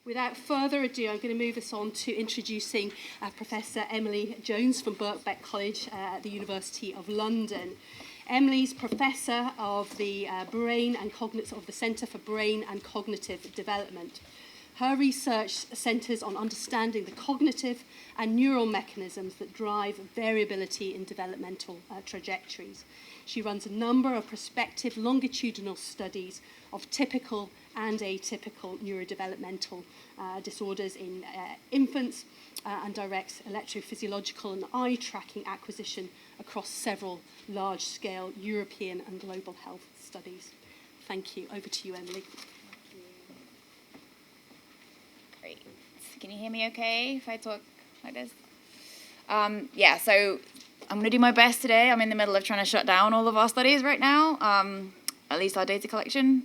Without further ado, I'm going to move us on to introducing Professor Emily Jones from Birkbeck College at the University of London. Emily's Professor of the Centre for Brain and Cognitive Development. Her research centres on understanding the cognitive and neural mechanisms that drive variability in developmental trajectories. She runs a number of prospective longitudinal studies of typical and atypical neurodevelopmental disorders in infants and directs electrophysiological and eye tracking acquisition across several large-scale European and global health studies. Thank you. Over to you, Emily. Great. Can you hear me okay if I talk like this? So I'm going to do my best today. I'm in the middle of trying to shut down all of our studies right now, at least our data collection,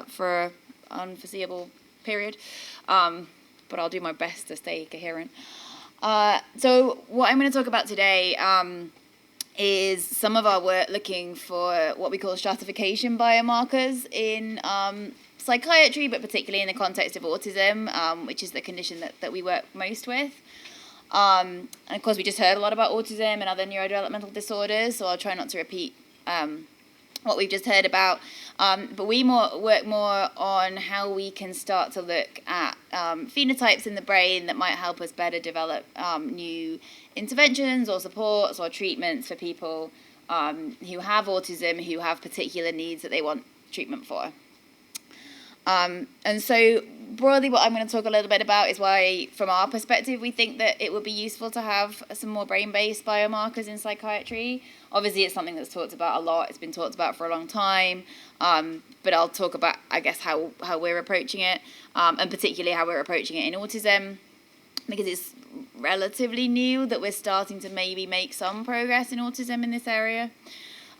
for an unforeseeable period. But I'll do my best to stay coherent. So what I'm going to talk about today is some of our work looking for what we call stratification biomarkers in psychiatry, but particularly in the context of autism, which is the condition that we work most with. And of course, we just heard a lot about autism and other neurodevelopmental disorders, so I'll try not to repeat what we've just heard about. But we work more on how we can start to look at phenotypes in the brain that might help us better develop new interventions or supports or treatments for people who have autism, who have particular needs that they want treatment for. And so broadly what I'm going to talk a little bit about is why, from our perspective, we think that it would be useful to have some more brain-based biomarkers in psychiatry. Obviously, it's something that's talked about a lot. It's been talked about for a long time. But I'll talk about, I guess, how we're approaching it, and particularly how we're approaching it in autism, because it's relatively new that we're starting to maybe make some progress in autism in this area.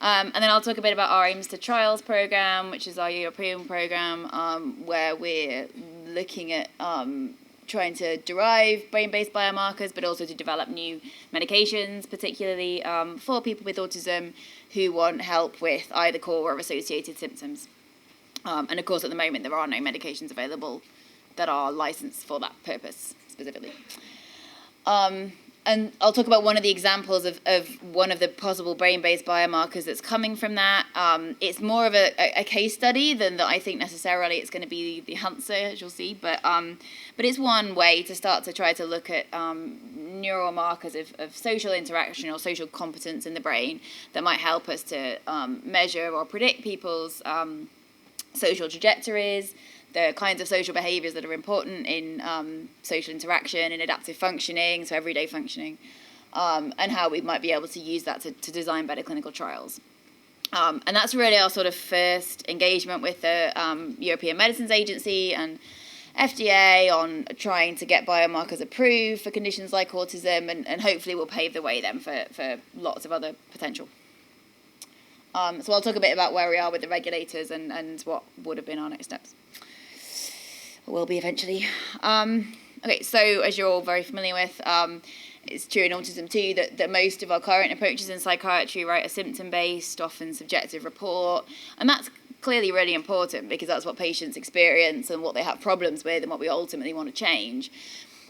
And then I'll talk a bit about our Aims to Trials program, which is our European program, where we're looking at trying to derive brain-based biomarkers, but also to develop new medications, particularly for people with autism who want help with either core or associated symptoms. And of course, at the moment, there are no medications available that are licensed for that purpose specifically. And I'll talk about one of the examples of one of the possible brain-based biomarkers that's coming from that. It's more of a case study than that I think necessarily it's going to be the answer, as you'll see. But it's one way to start to try to look at neural markers of social interaction or social competence in the brain that might help us to measure or predict people's social trajectories, the kinds of social behaviours that are important in social interaction and adaptive functioning, so everyday functioning, and how we might be able to use that to design better clinical trials. And that's really our sort of first engagement with the European Medicines Agency and FDA on trying to get biomarkers approved for conditions like autism, and hopefully will pave the way then for lots of other potential. So I'll talk a bit about where we are with the regulators and what would have been our next steps. Will be eventually. Okay, so as you're all very familiar with, it's true in autism too that most of our current approaches in psychiatry, right, are symptom-based, often subjective report, and that's clearly really important because that's what patients experience and what they have problems with and what we ultimately want to change.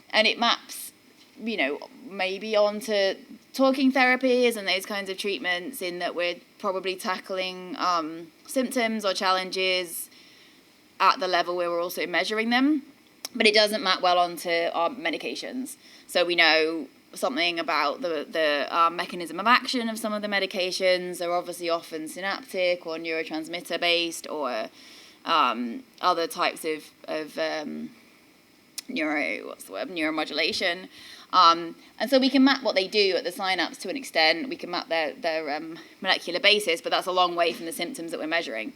And it maps, maybe onto talking therapies and those kinds of treatments in that we're probably tackling symptoms or challenges at the level where we're also measuring them, but it doesn't map well onto our medications. So we know something about the mechanism of action of some of the medications. They're obviously often synaptic or neurotransmitter-based or other types of neuromodulation. And so we can map what they do at the synapse to an extent. We can map their molecular basis, but that's a long way from the symptoms that we're measuring.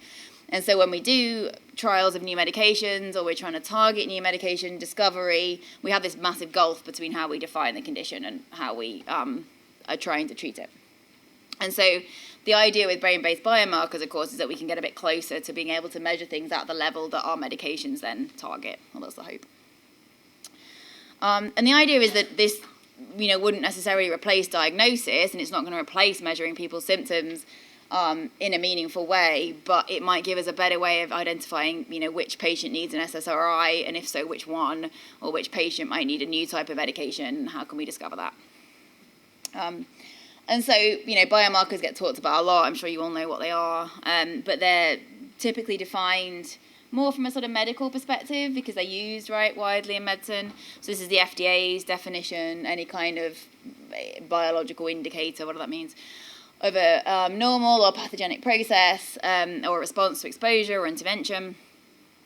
And so when we do trials of new medications or we're trying to target new medication discovery, we have this massive gulf between how we define the condition and how we are trying to treat it. And so the idea with brain-based biomarkers, of course, is that we can get a bit closer to being able to measure things at the level that our medications then target. Well, that's the hope. And the idea is that this wouldn't necessarily replace diagnosis, and it's not going to replace measuring people's symptoms. in a meaningful way, but it might give us a better way of identifying, which patient needs an SSRI, and if so, which one, or which patient might need a new type of medication, and how can we discover that? And so, biomarkers get talked about a lot. I'm sure you all know what they are, but they're typically defined more from a sort of medical perspective because they're used widely in medicine. So this is the FDA's definition, any kind of biological indicator, whatever that means, of a normal or pathogenic process or a response to exposure or intervention.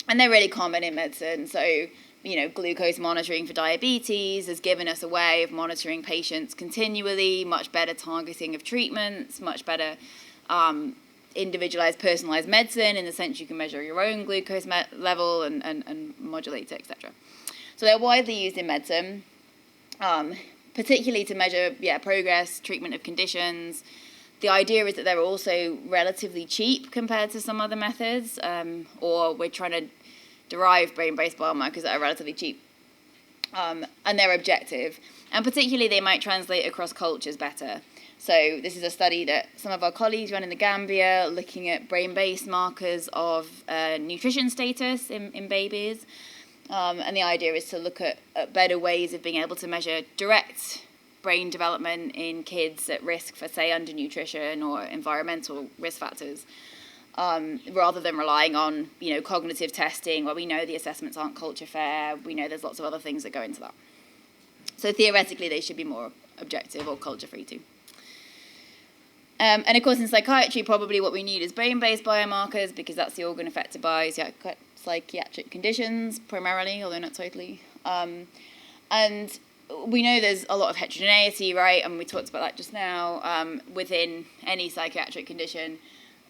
And they're really common in medicine. So, glucose monitoring for diabetes has given us a way of monitoring patients continually, much better targeting of treatments, much better individualized, personalized medicine in the sense you can measure your own glucose level and modulate it, etc. So they're widely used in medicine, particularly to measure progress, treatment of conditions. The idea is that they're also relatively cheap compared to some other methods, or we're trying to derive brain-based biomarkers that are relatively cheap. And they're objective. And particularly they might translate across cultures better. So this is a study that some of our colleagues run in the Gambia looking at brain-based markers of nutrition status in babies. And the idea is to look at better ways of being able to measure direct brain development in kids at risk for, say, undernutrition or environmental risk factors, rather than relying on, cognitive testing where we know the assessments aren't culture fair. We know there's lots of other things that go into that. So theoretically, they should be more objective or culture-free too. And of course, in psychiatry, probably what we need is brain-based biomarkers because that's the organ affected by psychiatric conditions primarily, although not totally. And we know there's a lot of heterogeneity, right? And we talked about that just now, within any psychiatric condition,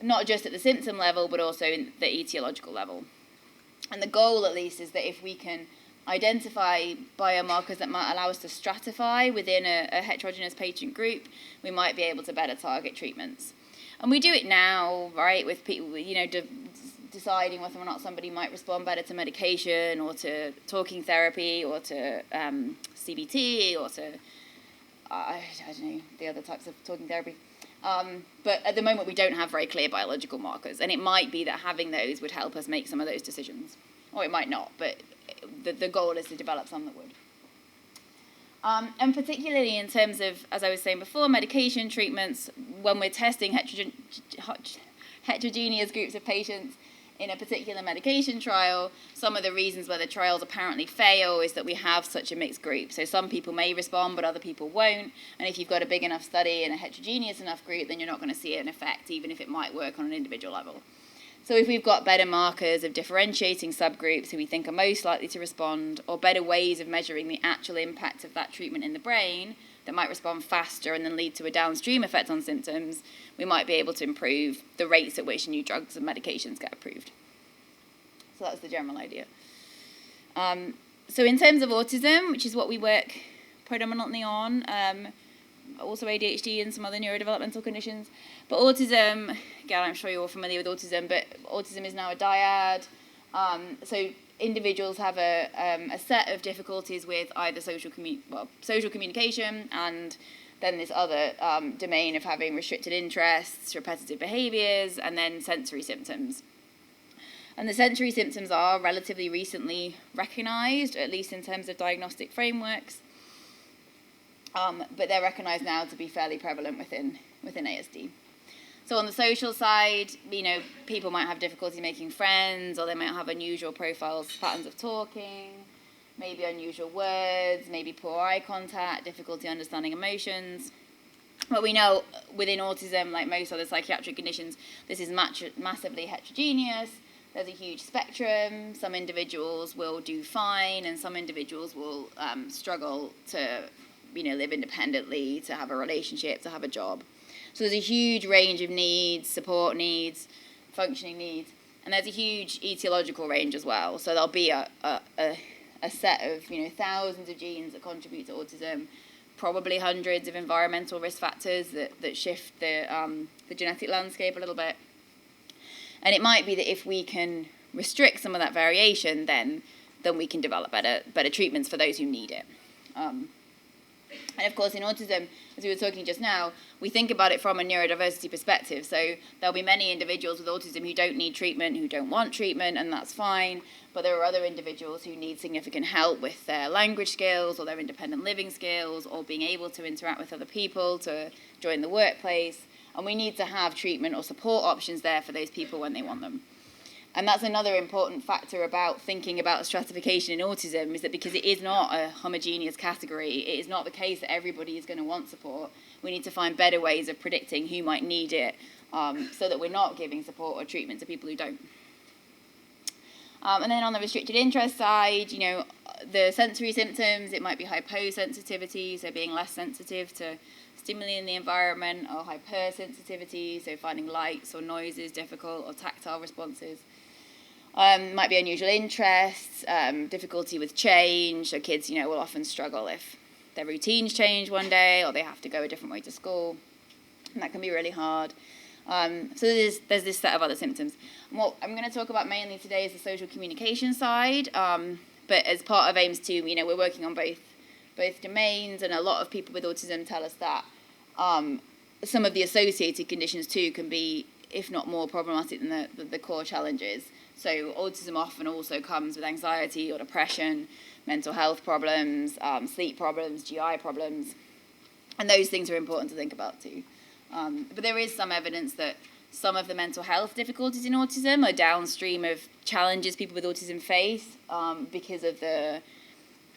not just at the symptom level, but also in the etiological level. And the goal, at least, is that if we can identify biomarkers that might allow us to stratify within a heterogeneous patient group, we might be able to better target treatments. And we do it now, right, with people, deciding whether or not somebody might respond better to medication or to talking therapy or to CBT or to, I don't know, the other types of talking therapy. But at the moment, we don't have very clear biological markers, and it might be that having those would help us make some of those decisions. Or it might not, but the goal is to develop some that would. And particularly in terms of, as I was saying before, medication treatments, when we're testing heterogeneous groups of patients in a particular medication trial, some of the reasons why the trials apparently fail is that we have such a mixed group. So some people may respond, but other people won't. And if you've got a big enough study in a heterogeneous enough group, then you're not going to see an effect, even if it might work on an individual level. So if we've got better markers of differentiating subgroups who we think are most likely to respond, or better ways of measuring the actual impact of that treatment in the brain that might respond faster and then lead to a downstream effect on symptoms, we might be able to improve the rates at which new drugs and medications get approved. So that's the general idea. So in terms of autism, which is what we work predominantly on, also ADHD and some other neurodevelopmental conditions. But autism, again, I'm sure you're all familiar with autism, but autism is now a dyad. So individuals have a set of difficulties with either social communication and then this other domain of having restricted interests, repetitive behaviours, and then sensory symptoms. And the sensory symptoms are relatively recently recognised, at least in terms of diagnostic frameworks. But they're recognised now to be fairly prevalent within ASD. So on the social side, people might have difficulty making friends, or they might have unusual profiles, patterns of talking, maybe unusual words, maybe poor eye contact, difficulty understanding emotions. But we know within autism, like most other psychiatric conditions, this is massively heterogeneous. There's a huge spectrum. Some individuals will do fine, and some individuals will struggle to live independently, to have a relationship, to have a job. So there's a huge range of needs, support needs, functioning needs, and there's a huge etiological range as well. So there'll be a set of thousands of genes that contribute to autism, probably hundreds of environmental risk factors that shift the genetic landscape a little bit. And it might be that if we can restrict some of that variation, then we can develop better treatments for those who need it. And of course, in autism, as we were talking just now, we think about it from a neurodiversity perspective. So there'll be many individuals with autism who don't need treatment, who don't want treatment, and that's fine. But there are other individuals who need significant help with their language skills or their independent living skills or being able to interact with other people, to join the workplace. And we need to have treatment or support options there for those people when they want them. And that's another important factor about thinking about stratification in autism, is that because it is not a homogeneous category, it is not the case that everybody is going to want support. We need to find better ways of predicting who might need it, so that we're not giving support or treatment to people who don't. And then on the restricted interest side, the sensory symptoms, it might be hyposensitivity, so being less sensitive to stimuli in the environment, or hypersensitivity, so finding lights or noises difficult, or tactile responses. Might be unusual interests, difficulty with change. So kids, will often struggle if their routines change one day or they have to go a different way to school. And that can be really hard. So there's this set of other symptoms. And what I'm going to talk about mainly today is the social communication side. But as part of AIMS2, we're working on both domains, and a lot of people with autism tell us that some of the associated conditions too can be, if not more problematic than the core challenges. So autism often also comes with anxiety or depression, mental health problems, sleep problems, GI problems, and those things are important to think about too. But there is some evidence that some of the mental health difficulties in autism are downstream of challenges people with autism face because of the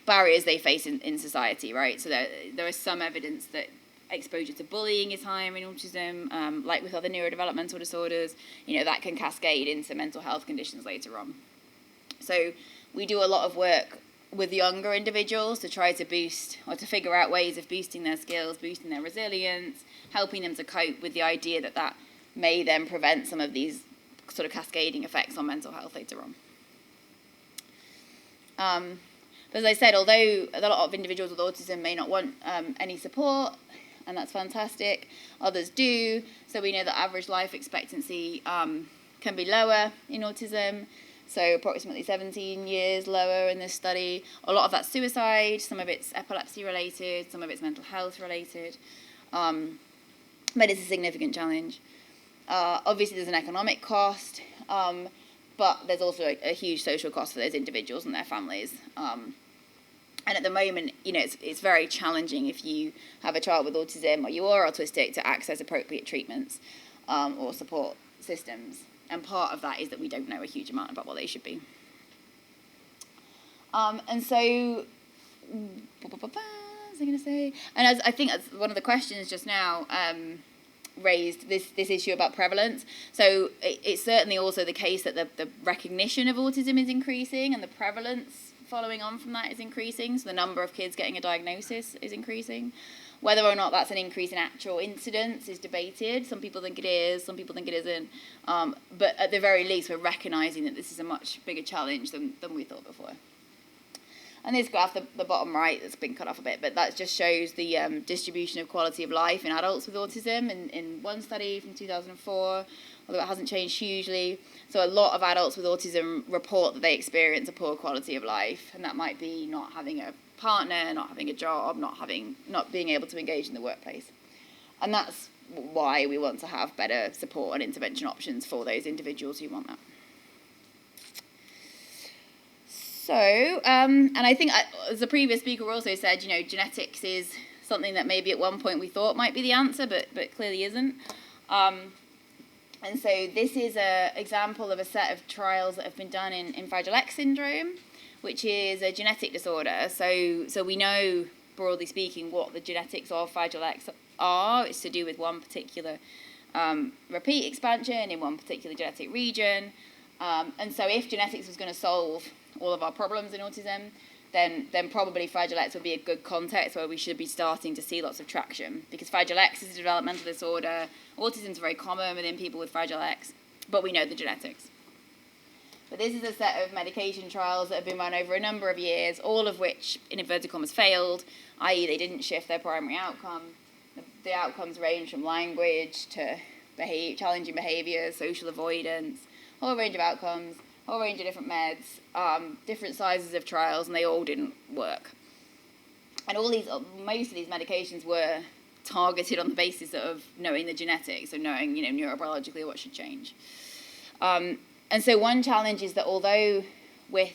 barriers they face in society, right? So there is some evidence that exposure to bullying is higher in autism, like with other neurodevelopmental disorders, that can cascade into mental health conditions later on. So we do a lot of work with younger individuals to try to boost or to figure out ways of boosting their skills, boosting their resilience, helping them to cope with the idea that may then prevent some of these sort of cascading effects on mental health later on. But as I said, although a lot of individuals with autism may not want any support, and that's fantastic, others do. So we know that average life expectancy can be lower in autism, so approximately 17 years lower in this study. A lot of that's suicide, some of it's epilepsy related, some of it's mental health related, but it's a significant challenge. Obviously there's an economic cost, but there's also a huge social cost for those individuals and their families. And at the moment, it's very challenging if you have a child with autism or you are autistic to access appropriate treatments or support systems. And part of that is that we don't know a huge amount about what they should be. And so, what was I going to say? And as I think that's one of the questions just now raised this issue about prevalence. So it's certainly also the case that the recognition of autism is increasing, and the prevalence following on from that is increasing. So the number of kids getting a diagnosis is increasing. Whether or not that's an increase in actual incidence is debated. Some people think it is, some people think it isn't. But at the very least, we're recognising that this is a much bigger challenge than we thought before. And this graph, the bottom right, that's been cut off a bit, but that just shows the distribution of quality of life in adults with autism in one study from 2004, although it hasn't changed hugely. So a lot of adults with autism report that they experience a poor quality of life, and that might be not having a partner, not having a job, not being able to engage in the workplace. And that's why we want to have better support and intervention options for those individuals who want that. So, and I think, as the previous speaker also said, genetics is something that maybe at one point we thought might be the answer, but clearly isn't. And so this is an example of a set of trials that have been done in Fragile X syndrome, which is a genetic disorder. So we know, broadly speaking, what the genetics of Fragile X are. It's to do with one particular repeat expansion in one particular genetic region. And so if genetics was going to solve all of our problems in autism, then probably Fragile X would be a good context where we should be starting to see lots of traction. Because Fragile X is a developmental disorder. Autism is very common within people with Fragile X, but we know the genetics. But this is a set of medication trials that have been run over a number of years, all of which, in inverted commas, failed, i.e. they didn't shift their primary outcome. The outcomes range from language to challenging behaviours, social avoidance, a whole range of outcomes, a whole range of different meds, different sizes of trials, and they all didn't work. And most of these medications were targeted on the basis of knowing the genetics, so knowing, neurobiologically what should change. And so one challenge is that although with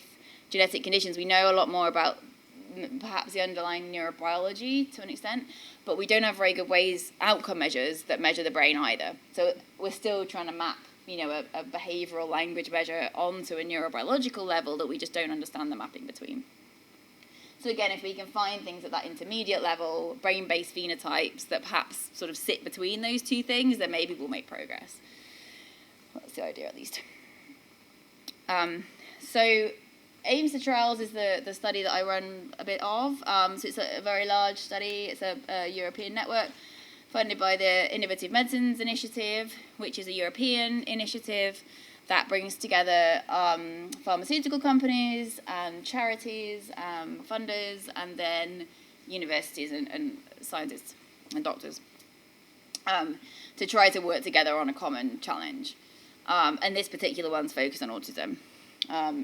genetic conditions we know a lot more about perhaps the underlying neurobiology to an extent, but we don't have very good outcome measures that measure the brain either. So we're still trying to map, a behavioral language measure onto a neurobiological level that we just don't understand the mapping between. So again, if we can find things at that intermediate level, brain-based phenotypes that perhaps sort of sit between those two things, then maybe we'll make progress. That's the idea, at least. So AIMS to Trials is the study that I run a bit of. So it's a very large study. It's a European network funded by the Innovative Medicines Initiative, which is a European initiative that brings together pharmaceutical companies and charities, funders, and then universities and scientists and doctors to try to work together on a common challenge. And this particular one's focused on autism.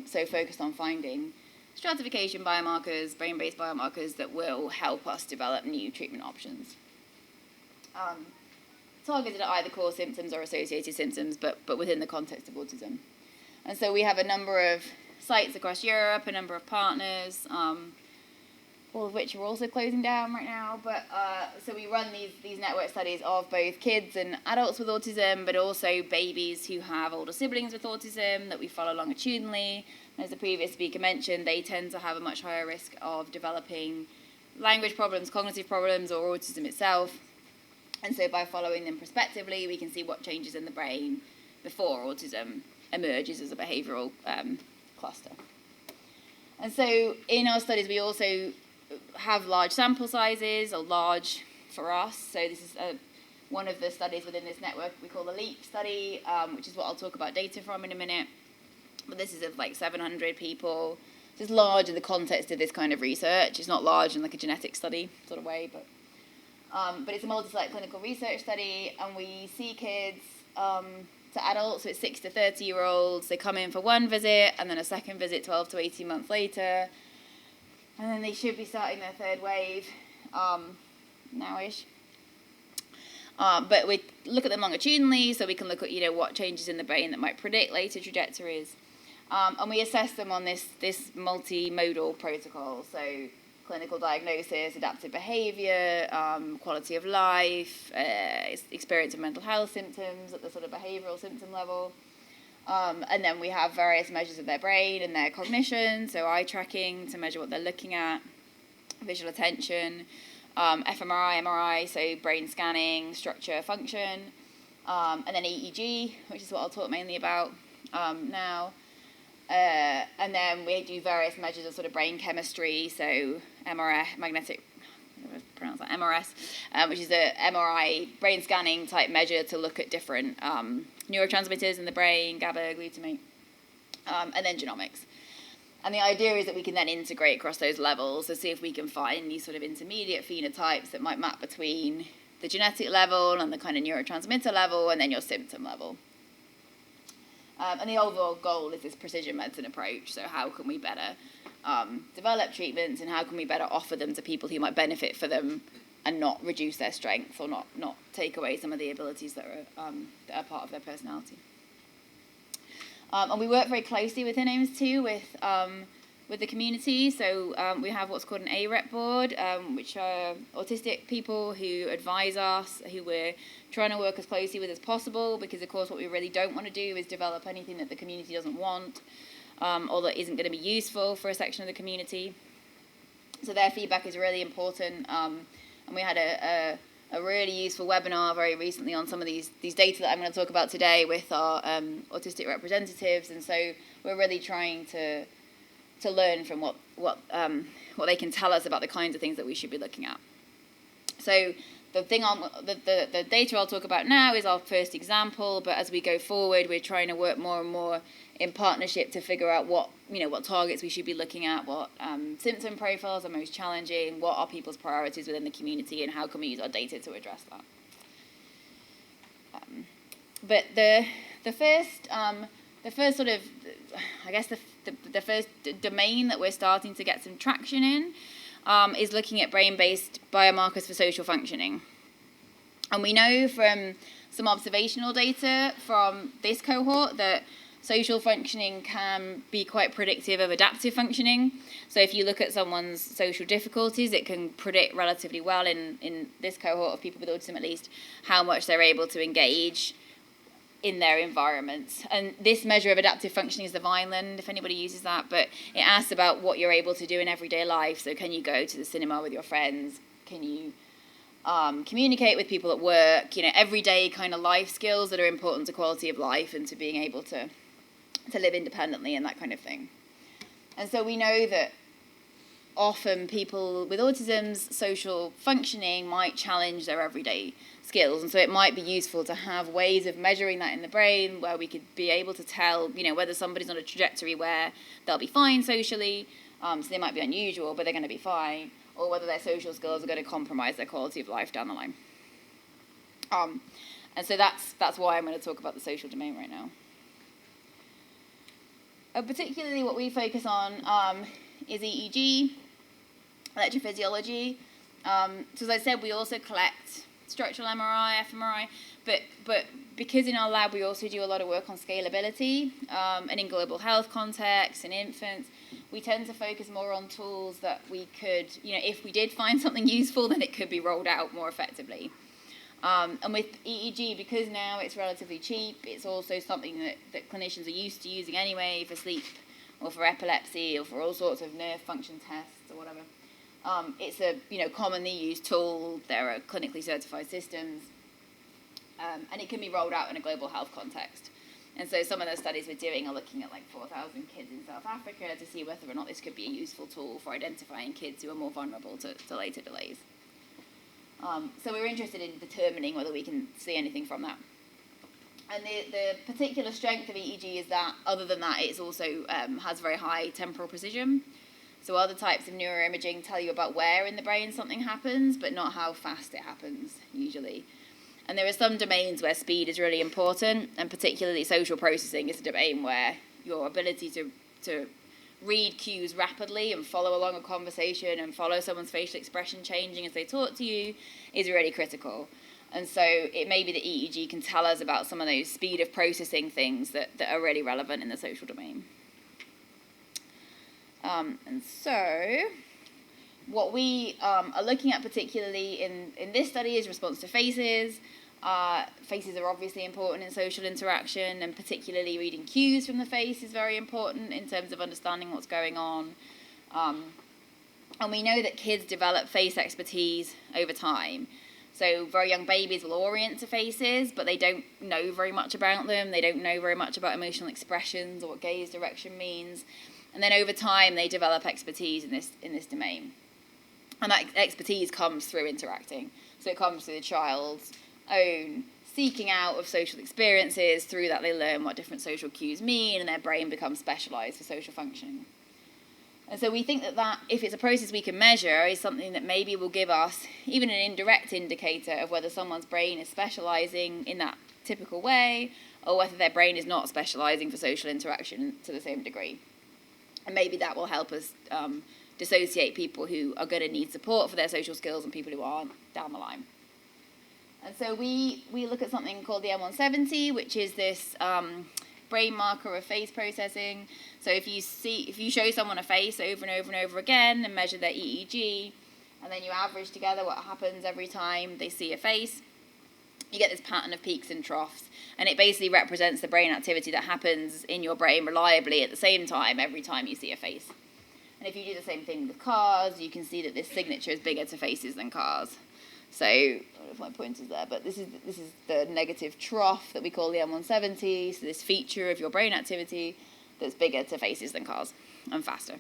So focused on finding stratification biomarkers, brain-based biomarkers that will help us develop new treatment options. Targeted at either core symptoms or associated symptoms, but within the context of autism. And so we have a number of sites across Europe, a number of partners, all of which are also closing down right now. But so we run these network studies of both kids and adults with autism, but also babies who have older siblings with autism that we follow longitudinally. As the previous speaker mentioned, they tend to have a much higher risk of developing language problems, cognitive problems, or autism itself. And so by following them prospectively, we can see what changes in the brain before autism emerges as a behavioural cluster. And so in our studies, we also have large sample sizes, or large for us. So this is one of the studies within this network we call the LEAP study, which is what I'll talk about data from in a minute. But this is of like 700 people. It's large in the context of this kind of research. It's not large in like a genetic study sort of way, but it's a multi-site clinical research study, and we see kids to adults, so it's 6 to 30-year-olds. They come in for one visit, and then a second visit 12 to 18 months later, and then they should be starting their third wave now-ish. But we look at them longitudinally, so we can look at what changes in the brain that might predict later trajectories, and we assess them on this multimodal protocol. So clinical diagnosis, adaptive behaviour, quality of life, experience of mental health symptoms at the sort of behavioural symptom level. And then we have various measures of their brain and their cognition, so eye tracking to measure what they're looking at, visual attention, fMRI, MRI, so brain scanning, structure, function, and then EEG, which is what I'll talk mainly about now. And then we do various measures of sort of brain chemistry, so MRS, which is a MRI brain scanning type measure to look at different neurotransmitters in the brain, GABA, glutamate, and then genomics. And the idea is that we can then integrate across those levels to see if we can find these sort of intermediate phenotypes that might map between the genetic level and the kind of neurotransmitter level and then your symptom level. And the overall goal is this precision medicine approach. So how can we better develop treatments, and how can we better offer them to people who might benefit for them and not reduce their strength or not take away some of the abilities that are part of their personality. And we work very closely within AIMS too with the community. So we have what's called an AREP board, which are autistic people who advise us, who we're trying to work as closely with as possible, because of course what we really don't want to do is develop anything that the community doesn't want, or that isn't going to be useful for a section of the community. So their feedback is really important, and we had a really useful webinar very recently on some of these data that I'm going to talk about today with our autistic representatives, and so we're really trying to learn from what they can tell us about the kinds of things that we should be looking at. So the data I'll talk about now is our first example, but as we go forward, we're trying to work more and more in partnership to figure out what targets we should be looking at, what symptom profiles are most challenging, what are people's priorities within the community, and how can we use our data to address that. But the first sort of, I guess the first domain that we're starting to get some traction in is looking at brain-based biomarkers for social functioning. And we know from some observational data from this cohort that social functioning can be quite predictive of adaptive functioning. So if you look at someone's social difficulties, it can predict relatively well, in this cohort of people with autism at least, how much they're able to engage in their environments. And this measure of adaptive functioning is the Vineland, if anybody uses that, but it asks about what you're able to do in everyday life. So can you go to the cinema with your friends? Can you communicate with people at work? Everyday kind of life skills that are important to quality of life and to being able to live independently and that kind of thing. And so we know that often people with autism's social functioning might challenge their everyday skills, and so it might be useful to have ways of measuring that in the brain where we could be able to tell, whether somebody's on a trajectory where they'll be fine socially, so they might be unusual, but they're going to be fine, or whether their social skills are going to compromise their quality of life down the line. And so that's why I'm going to talk about the social domain right now. Particularly what we focus on is EEG, electrophysiology. So as I said, we also collect structural MRI, fMRI, but because in our lab we also do a lot of work on scalability, and in global health contexts, in infants, we tend to focus more on tools that we could, if we did find something useful, then it could be rolled out more effectively. And with EEG, because now it's relatively cheap, it's also something that clinicians are used to using anyway for sleep or for epilepsy or for all sorts of nerve function tests or whatever. It's a commonly used tool. There are clinically certified systems, and it can be rolled out in a global health context. And so some of the studies we're doing are looking at like 4,000 kids in South Africa to see whether or not this could be a useful tool for identifying kids who are more vulnerable to later delays. So we're interested in determining whether we can see anything from that. And the particular strength of EEG is that, other than that, it's also has very high temporal precision. So other types of neuroimaging tell you about where in the brain something happens, but not how fast it happens, usually. And there are some domains where speed is really important, and particularly social processing is a domain where your ability to read cues rapidly and follow along a conversation and follow someone's facial expression changing as they talk to you is really critical. And so it may be that EEG can tell us about some of those speed of processing things that are really relevant in the social domain. And so what we are looking at particularly in this study is response to faces. Faces are obviously important in social interaction, and particularly reading cues from the face is very important in terms of understanding what's going on. And we know that kids develop face expertise over time. So very young babies will orient to faces, but they don't know very much about them. They don't know very much about emotional expressions or what gaze direction means. And then over time, they develop expertise in this domain. And that expertise comes through interacting. So it comes through the child's own seeking out of social experiences. Through that, they learn what different social cues mean, and their brain becomes specialized for social functioning. And so we think that if it's a process we can measure, is something that maybe will give us even an indirect indicator of whether someone's brain is specializing in that typical way, or whether their brain is not specializing for social interaction to the same degree. And maybe that will help us dissociate people who are going to need support for their social skills and people who aren't down the line. And so we look at something called the M170, which is this brain marker of face processing. So if you show someone a face over and over and over again and measure their EEG, and then you average together what happens every time they see a face, you get this pattern of peaks and troughs. And it basically represents the brain activity that happens in your brain reliably at the same time every time you see a face. And if you do the same thing with cars, you can see that this signature is bigger to faces than cars. So, I don't know if my pointer's there, but this is the negative trough that we call the M170, so this feature of your brain activity that's bigger to faces than cars and faster.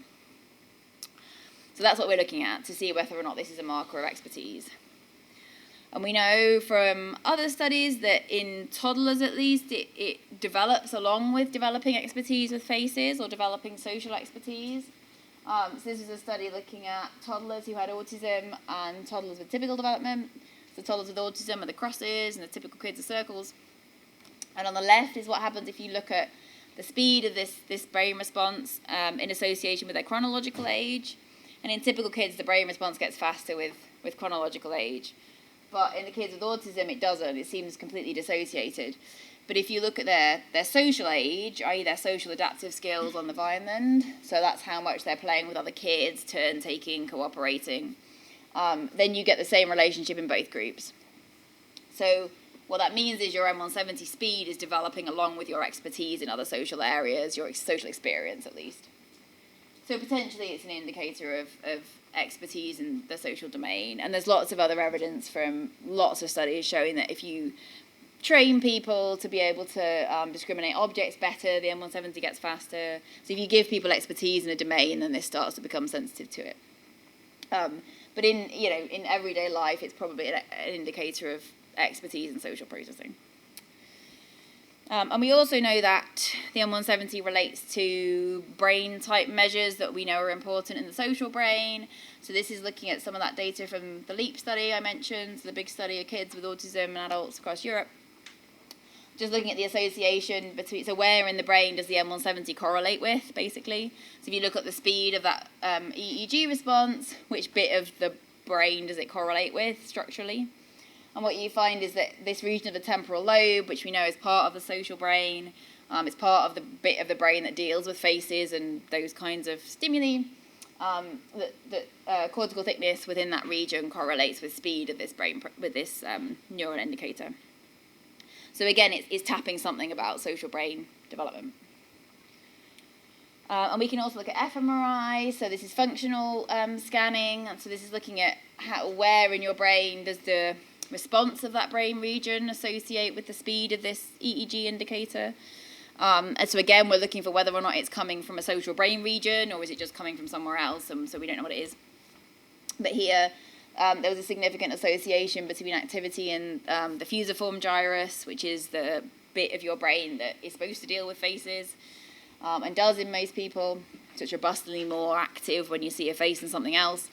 So that's what we're looking at to see whether or not this is a marker of expertise. And we know from other studies that in toddlers at least, it develops along with developing expertise with faces or developing social expertise. So this is a study looking at toddlers who had autism and toddlers with typical development. So toddlers with autism are the crosses and the typical kids are circles. And on the left is what happens if you look at the speed of this brain response in association with their chronological age. And in typical kids, the brain response gets faster with chronological age. But in the kids with autism, it doesn't. It seems completely dissociated. But if you look at their social age, i.e. their social adaptive skills on the Vineland, so that's how much they're playing with other kids, turn-taking, cooperating, then you get the same relationship in both groups. So what that means is your M170 speed is developing along with your expertise in other social areas, your social experience at least. So potentially it's an indicator of expertise in the social domain. And there's lots of other evidence from lots of studies showing that if you train people to be able to discriminate objects better, the M170 gets faster. So if you give people expertise in a domain, then this starts to become sensitive to it. But in everyday life, it's probably an indicator of expertise in social processing. And we also know that the M170 relates to brain type measures that we know are important in the social brain. So this is looking at some of that data from the LEAP study I mentioned, so the big study of kids with autism and adults across Europe. Just looking at the association between, so where in the brain does the M170 correlate with, basically. So if you look at the speed of that EEG response, which bit of the brain does it correlate with structurally? And what you find is that this region of the temporal lobe, which we know is part of the social brain, it's part of the bit of the brain that deals with faces and those kinds of stimuli, that cortical thickness within that region correlates with speed of this brain, with this neuron indicator. So again, it's tapping something about social brain development. And we can also look at fMRI, so this is functional scanning, and so this is looking at where in your brain does the response of that brain region associate with the speed of this EEG indicator. And so again, we're looking for whether or not it's coming from a social brain region or is it just coming from somewhere else, and so we don't know what it is. But here, there was a significant association between activity in the fusiform gyrus, which is the bit of your brain that is supposed to deal with faces, and does in most people, so it's robustly more active when you see a face than something else.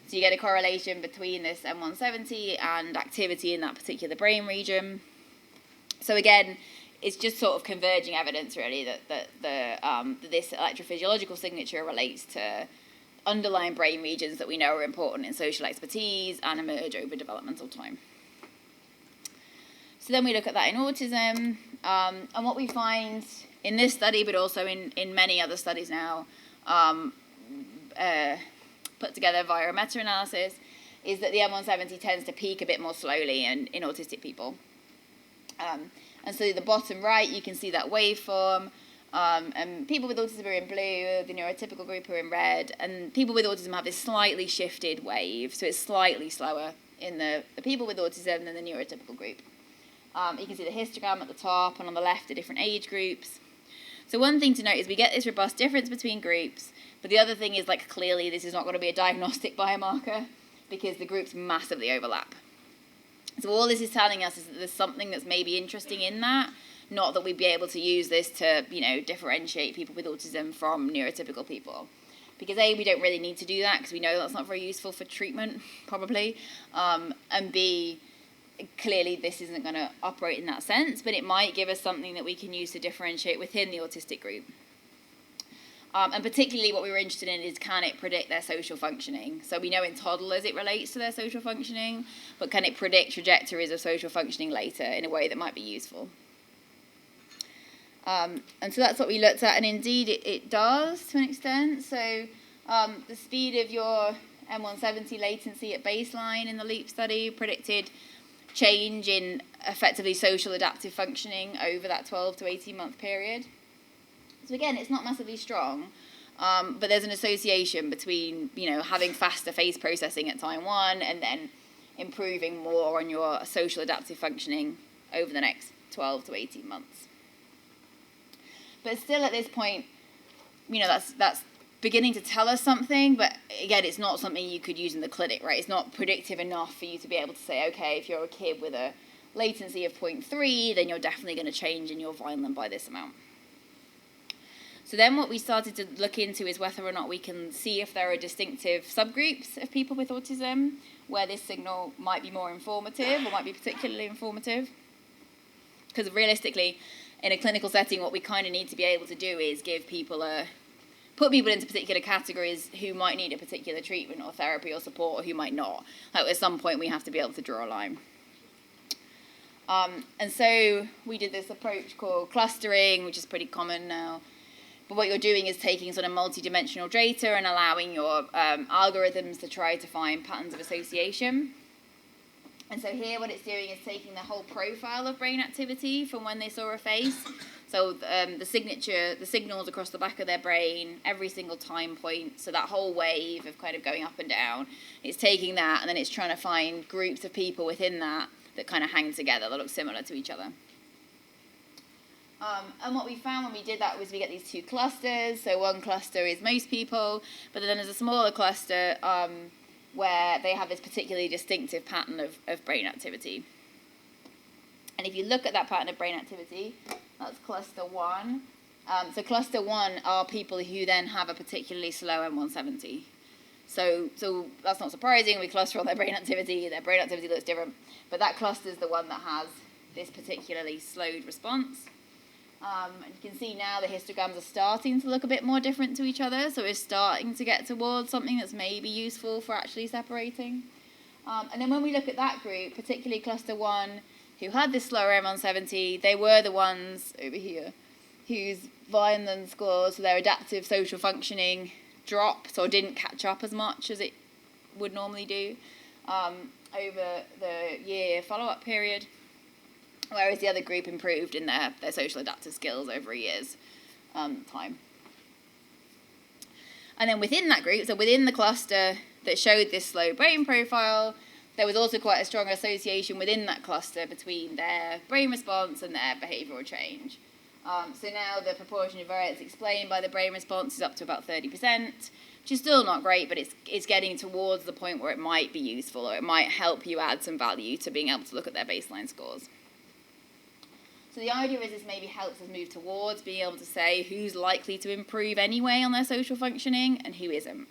So you get a correlation between this M170 and activity in that particular brain region. So again, it's just sort of converging evidence really that this electrophysiological signature relates to underlying brain regions that we know are important in social expertise and emerge over developmental time. So then we look at that in autism, and what we find in this study, but also in many other studies now, put together via a meta-analysis, is that the M170 tends to peak a bit more slowly in autistic people. And so the bottom right, you can see that waveform, and people with autism are in blue, the neurotypical group are in red, and people with autism have this slightly shifted wave, so it's slightly slower in the people with autism than the neurotypical group. You can see the histogram at the top, and on the left are different age groups. So one thing to note is we get this robust difference between groups, but the other thing is, like, clearly this is not going to be a diagnostic biomarker because the groups massively overlap. So all this is telling us is that there's something that's maybe interesting in that, not that we'd be able to use this to, differentiate people with autism from neurotypical people. Because A, we don't really need to do that because we know that's not very useful for treatment, probably. And B, clearly this isn't going to operate in that sense, but it might give us something that we can use to differentiate within the autistic group. And particularly what we were interested in is, can it predict their social functioning? So we know in toddlers it relates to their social functioning, but can it predict trajectories of social functioning later in a way that might be useful? And so that's what we looked at, and indeed it does to an extent. So the speed of your M170 latency at baseline in the LEAP study predicted change in effectively social adaptive functioning over that 12 to 18 month period. So again, it's not massively strong, but there's an association between, having faster face processing at time 1 and then improving more on your social adaptive functioning over the next 12 to 18 months. But still at this point, that's beginning to tell us something, but again, it's not something you could use in the clinic, right? It's not predictive enough for you to be able to say, okay, if you're a kid with a latency of 0.3, then you're definitely going to change in your Vineland by this amount. So then what we started to look into is whether or not we can see if there are distinctive subgroups of people with autism where this signal might be more informative or might be particularly informative. Because realistically, in a clinical setting, what we kind of need to be able to do is give people put people into particular categories who might need a particular treatment or therapy or support, or who might not. Like at some point we have to be able to draw a line. And so we did this approach called clustering, which is pretty common now. But what you're doing is taking sort of multi-dimensional data and allowing your algorithms to try to find patterns of association. And so here what it's doing is taking the whole profile of brain activity from when they saw a face. So the signals across the back of their brain, every single time point, so that whole wave of kind of going up and down, it's taking that and then it's trying to find groups of people within that kind of hang together, that look similar to each other. And what we found when we did that was we get these two clusters. So one cluster is most people, but then there's a smaller cluster where they have this particularly distinctive pattern of brain activity. And if you look at that pattern of brain activity, that's cluster 1. So cluster 1 are people who then have a particularly slow M170. So that's not surprising. We cluster all their brain activity looks different. But that cluster is the one that has this particularly slowed response. And you can see now the histograms are starting to look a bit more different to each other. So we're starting to get towards something that's maybe useful for actually separating. And then when we look at that group, particularly cluster 1, who had this slower M170, they were the ones over here whose Vineland scores, so their adaptive social functioning, dropped or didn't catch up as much as it would normally do over the year follow-up period, whereas the other group improved in their social adaptive skills over a year's time. And then within that group, so within the cluster that showed this slow brain profile, there was also quite a strong association within that cluster between their brain response and their behavioural change. So now the proportion of variance explained by the brain response is up to about 30%, which is still not great, but it's getting towards the point where it might be useful, or it might help you add some value to being able to look at their baseline scores. So the idea is this maybe helps us move towards being able to say who's likely to improve anyway on their social functioning and who isn't.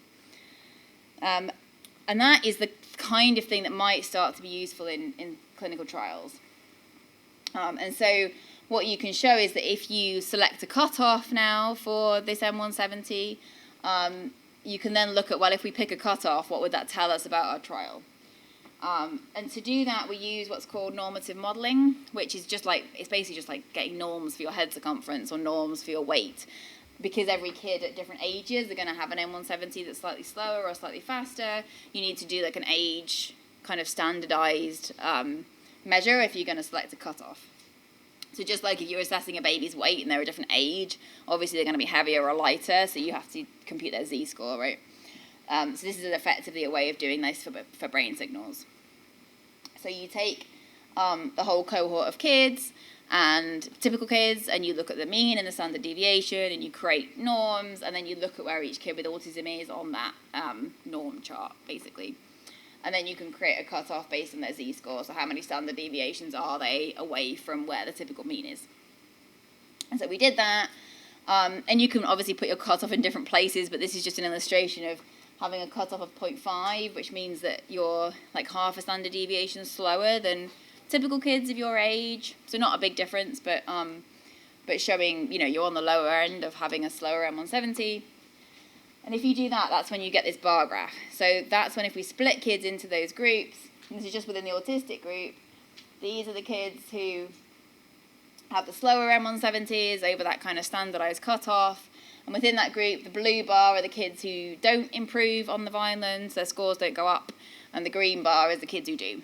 And that is the kind of thing that might start to be useful in clinical trials. And so what you can show is that if you select a cutoff now for this M170, you can then look at, well, if we pick a cutoff, what would that tell us about our trial? And to do that, we use what's called normative modeling, which is it's basically just like getting norms for your head circumference or norms for your weight. Because every kid at different ages are going to have an M170 that's slightly slower or slightly faster, you need to do like an age kind of standardized measure if you're going to select a cutoff. So just like if you're assessing a baby's weight and they're a different age, obviously they're going to be heavier or lighter, so you have to compute their z-score, right? So this is effectively a way of doing this for brain signals. So you take the whole cohort of kids and typical kids, and you look at the mean and the standard deviation, and you create norms, and then you look at where each kid with autism is on that norm chart, basically. And then you can create a cutoff based on their z-score, so how many standard deviations are they away from where the typical mean is. And so we did that, and you can obviously put your cutoff in different places, but this is just an illustration of having a cutoff of 0.5, which means that you're like half a standard deviation slower than typical kids of your age. So not a big difference, but showing, you're on the lower end of having a slower M170. And if you do that, that's when you get this bar graph. So that's when if we split kids into those groups, and this is just within the autistic group, these are the kids who have the slower M170s over that kind of standardized cutoff. And within that group, the blue bar are the kids who don't improve on the Vineland, so their scores don't go up. And the green bar is the kids who do.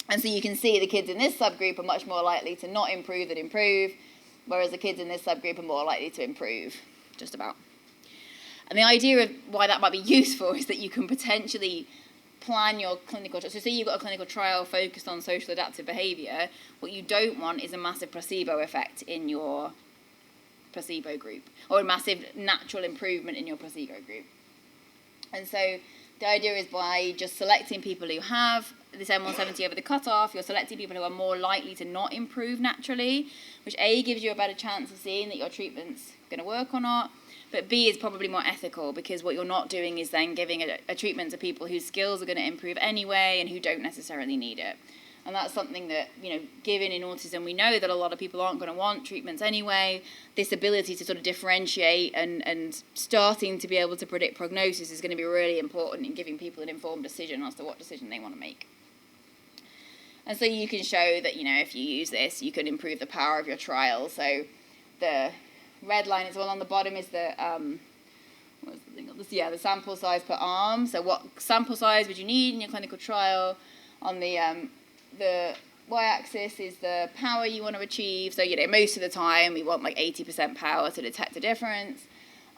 And so you can see the kids in this subgroup are much more likely to not improve than improve, whereas the kids in this subgroup are more likely to improve, just about. And the idea of why that might be useful is that you can potentially plan your clinical trial. So say you've got a clinical trial focused on social adaptive behaviour, what you don't want is a massive placebo effect in your placebo group, or a massive natural improvement in your placebo group. And so the idea is by just selecting people who have this M170 over the cutoff, you're selecting people who are more likely to not improve naturally, which A, gives you a better chance of seeing that your treatment's going to work or not, but B, is probably more ethical, because what you're not doing is then giving a treatment to people whose skills are going to improve anyway and who don't necessarily need it. And that's something that, given in autism, we know that a lot of people aren't going to want treatments anyway. This ability to sort of differentiate and starting to be able to predict prognosis is going to be really important in giving people an informed decision as to what decision they want to make. And so you can show that, if you use this, you can improve the power of your trial. So the red line as well on the bottom is the, the sample size per arm. So what sample size would you need in your clinical trial? On the y-axis is the power you want to achieve. So, most of the time we want like 80% power to detect a difference.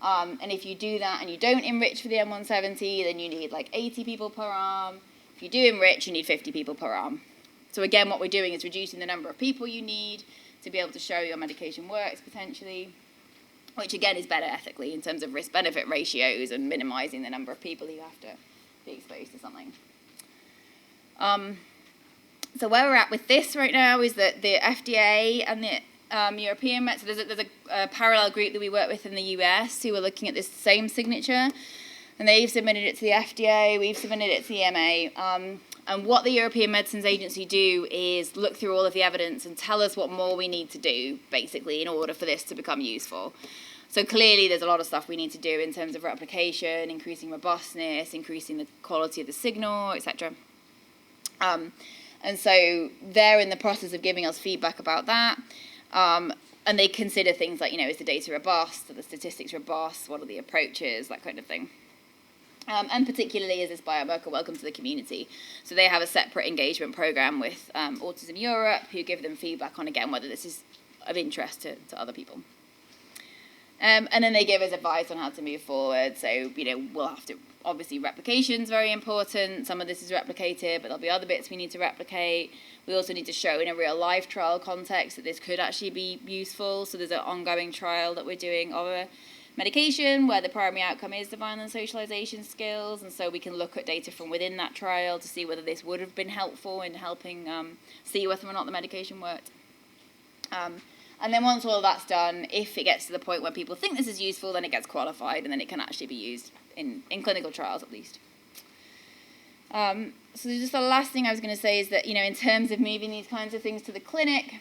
And if you do that and you don't enrich for the M170, then you need like 80 people per arm. If you do enrich, you need 50 people per arm. So again, what we're doing is reducing the number of people you need to be able to show your medication works potentially, which again is better ethically in terms of risk-benefit ratios and minimizing the number of people you have to be exposed to something. So where we're at with this right now is that the FDA and the European Met, so there's a parallel group that we work with in the US who are looking at this same signature, and they've submitted it to the FDA, we've submitted it to the EMA. And what the European Medicines Agency do is look through all of the evidence and tell us what more we need to do, basically, in order for this to become useful. So clearly there's a lot of stuff we need to do in terms of replication, increasing robustness, increasing the quality of the signal, etc. And so they're in the process of giving us feedback about that. And they consider things like, is the data robust? Are the statistics robust? What are the approaches? That kind of thing. And particularly is this biomarker Welcome to the Community. So they have a separate engagement program with Autism Europe who give them feedback on, again, whether this is of interest to other people. And then they give us advice on how to move forward. So, we'll have to, obviously replication's very important. Some of this is replicated, but there'll be other bits we need to replicate. We also need to show in a real life trial context that this could actually be useful. So there's an ongoing trial that we're doing of a medication where the primary outcome is the violence socialization skills, and so we can look at data from within that trial to see whether this would have been helpful in helping see whether or not the medication worked. And then once all of that's done, if it gets to the point where people think this is useful, then it gets qualified and then it can actually be used in clinical trials at least. So just the last thing I was going to say is that, in terms of moving these kinds of things to the clinic,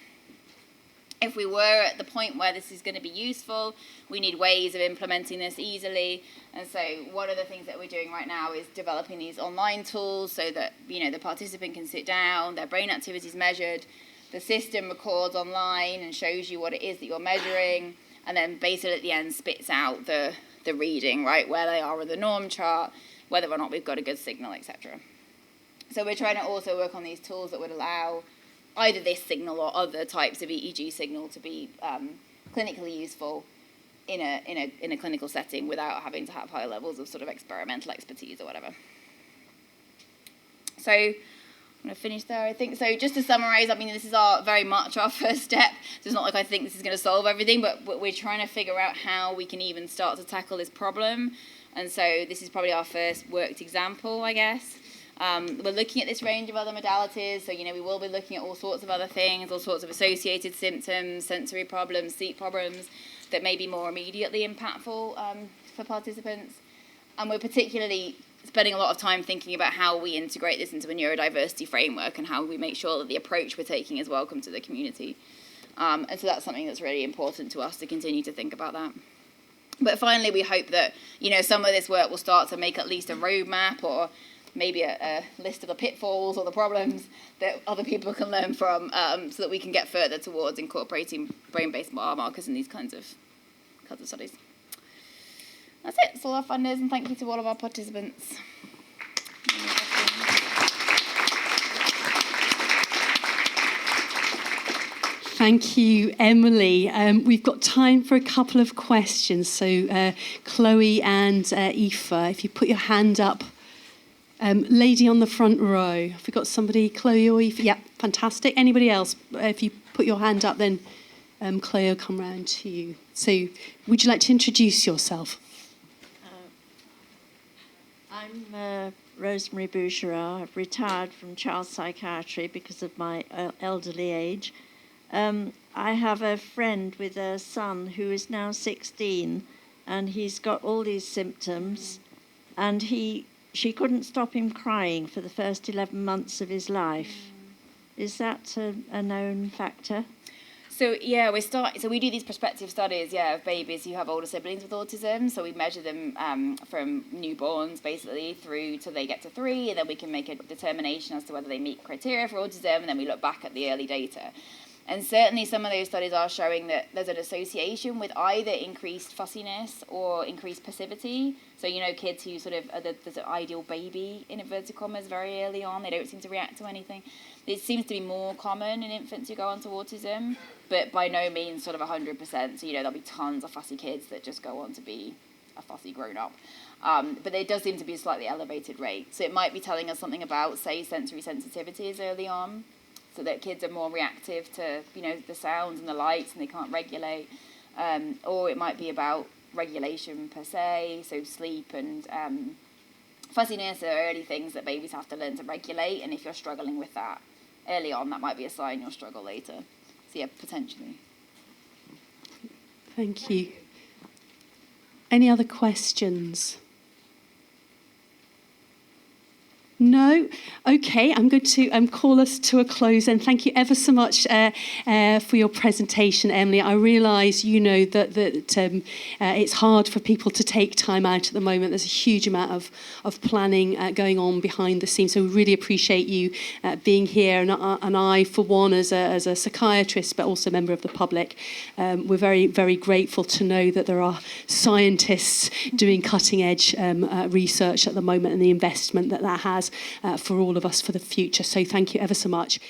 if we were at the point where this is going to be useful, we need ways of implementing this easily. And so one of the things that we're doing right now is developing these online tools so that, the participant can sit down, their brain activity is measured, the system records online and shows you what it is that you're measuring, and then basically at the end spits out the reading, right, where they are with the norm chart, whether or not we've got a good signal, etc. So we're trying to also work on these tools that would allow either this signal or other types of EEG signal to be clinically useful in a clinical setting without having to have high levels of sort of experimental expertise or whatever. So I'm going to finish there, I think. So just to summarize, this is very much our first step. So it's not like I think this is going to solve everything, but we're trying to figure out how we can even start to tackle this problem. And so this is probably our first worked example, I guess. We're looking at this range of other modalities, so we will be looking at all sorts of other things, all sorts of associated symptoms, sensory problems, sleep problems that may be more immediately impactful for participants. And we're particularly spending a lot of time thinking about how we integrate this into a neurodiversity framework and how we make sure that the approach we're taking is welcome to the community. And so that's something that's really important to us to continue to think about that. But finally, we hope that some of this work will start to make at least a roadmap or maybe a list of the pitfalls or the problems that other people can learn from so that we can get further towards incorporating brain-based biomarkers in these kinds of studies. That's it. That's all our funders, and thank you to all of our participants. Thank you, Emily. We've got time for a couple of questions. So Chloe and Aoife, if you put your hand up. Lady on the front row. Have we got somebody? Chloe or Aoife? Yeah, fantastic. Anybody else? If you put your hand up, then Chloe will come round to you. So would you like to introduce yourself? I'm Rosemary Boucherat. I've retired from child psychiatry because of my elderly age. I have a friend with a son who is now 16, and he's got all these symptoms, and she couldn't stop him crying for the first 11 months of his life. Is that a known factor? So yeah, so we do these prospective studies, of babies who have older siblings with autism. So we measure them from newborns basically through till they get to 3, and then we can make a determination as to whether they meet criteria for autism, and then we look back at the early data. And certainly some of those studies are showing that there's an association with either increased fussiness or increased passivity. So, kids who sort of are there's an ideal baby, in inverted commas, very early on, they don't seem to react to anything. It seems to be more common in infants who go on to autism, but by no means sort of 100%. So, there'll be tons of fussy kids that just go on to be a fussy grown-up. But there does seem to be a slightly elevated rate. So it might be telling us something about, say, sensory sensitivities early on, so that kids are more reactive to, the sounds and the lights and they can't regulate. Or it might be about regulation per se, so sleep and fussiness are early things that babies have to learn to regulate, and if you're struggling with that early on, that might be a sign you'll struggle later. So yeah, potentially. Thank you. Any other questions? No? Okay, I'm going to call us to a close, and thank you ever so much for your presentation, Emily. I realise that it's hard for people to take time out at the moment. There's a huge amount of planning going on behind the scenes, so we really appreciate you being here. And I, for one, as a psychiatrist, but also a member of the public, we're very, very grateful to know that there are scientists doing cutting-edge research at the moment, and the investment that has for all of us for the future. So thank you ever so much.